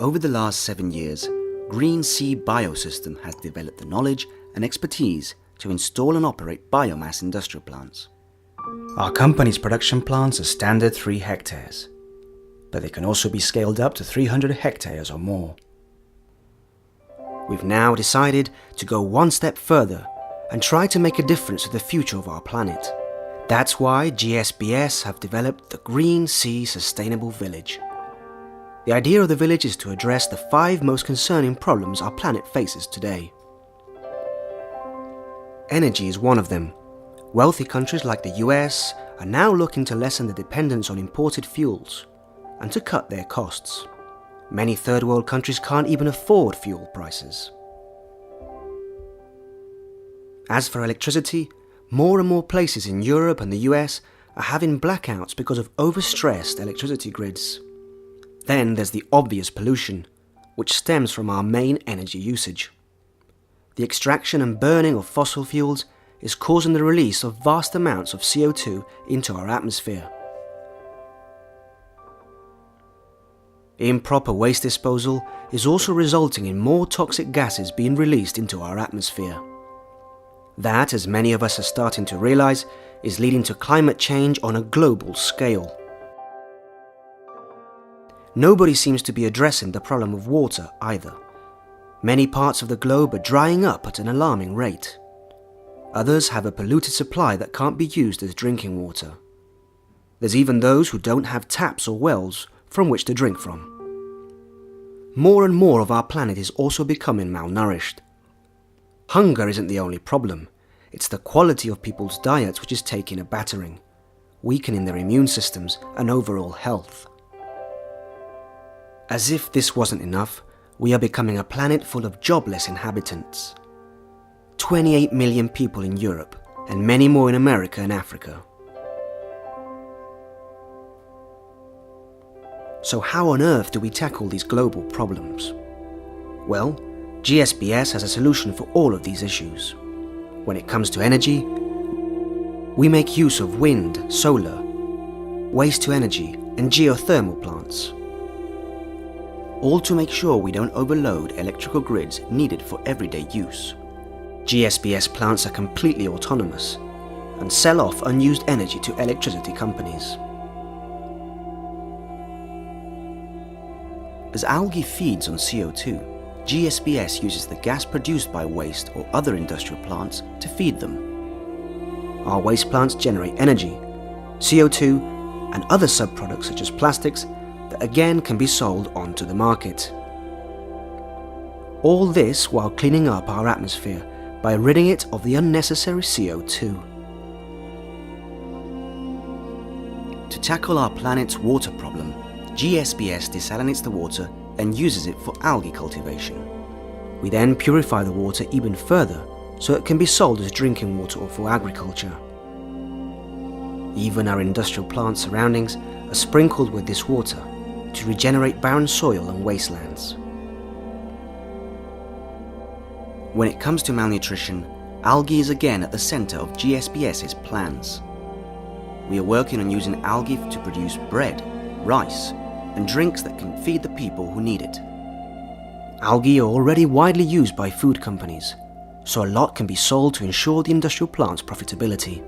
Over the last 7 years, Green Sea Biosystem has developed the knowledge and expertise to install and operate biomass industrial plants. Our company's production plants are standard 3 hectares, but they can also be scaled up to 300 hectares or more. We've now decided to go one step further and try to make a difference to the future of our planet. That's why GSBS have developed the Green Sea Sustainable Village. The idea of the village is to address the 5 most concerning problems our planet faces today. Energy is one of them. Wealthy countries like the US are now looking to lessen the dependence on imported fuels and to cut their costs. Many third world countries can't even afford fuel prices. As for electricity, more and more places in Europe and the US are having blackouts because of overstressed electricity grids. Then there's the obvious pollution, which stems from our main energy usage. The extraction and burning of fossil fuels is causing the release of vast amounts of CO2 into our atmosphere. Improper waste disposal is also resulting in more toxic gases being released into our atmosphere. That, as many of us are starting to realize, is leading to climate change on a global scale. Nobody seems to be addressing the problem of water either. Many parts of the globe are drying up at an alarming rate. Others have a polluted supply that can't be used as drinking water. There's even those who don't have taps or wells from which to drink from. More and more of our planet is also becoming malnourished. Hunger isn't the only problem. It's the quality of people's diets which is taking a battering, weakening their immune systems and overall health. As if this wasn't enough, we are becoming a planet full of jobless inhabitants. 28 million people in Europe, and many more in America and Africa. So how on earth do we tackle these global problems? Well, GSBS has a solution for all of these issues. When it comes to energy, we make use of wind, solar, waste-to-energy and geothermal plants. All to make sure we don't overload electrical grids needed for everyday use. GSBS plants are completely autonomous and sell off unused energy to electricity companies. As algae feeds on CO2, GSBS uses the gas produced by waste or other industrial plants to feed them. Our waste plants generate energy, CO2 and other subproducts such as plastics that again can be sold onto the market. All this while cleaning up our atmosphere by ridding it of the unnecessary CO2. To tackle our planet's water problem, GSBS desalinates the water and uses it for algae cultivation. We then purify the water even further so it can be sold as drinking water or for agriculture. Even our industrial plant surroundings are sprinkled with this water to regenerate barren soil and wastelands. When it comes to malnutrition, algae is again at the center of GSBS's plans. We are working on using algae to produce bread, rice, and drinks that can feed the people who need it. Algae are already widely used by food companies, so a lot can be sold to ensure the industrial plant's profitability.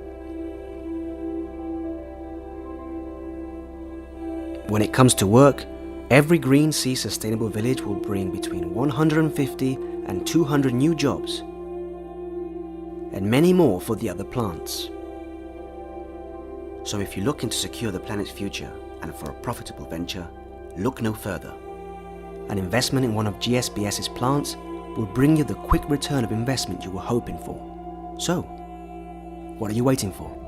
When it comes to work, every Green Sea Sustainable Village will bring between 150 and 200 new jobs, and many more for the other plants. So if you're looking to secure the planet's future and for a profitable venture, look no further. An investment in one of GSBS's plants will bring you the quick return of investment you were hoping for. So, what are you waiting for?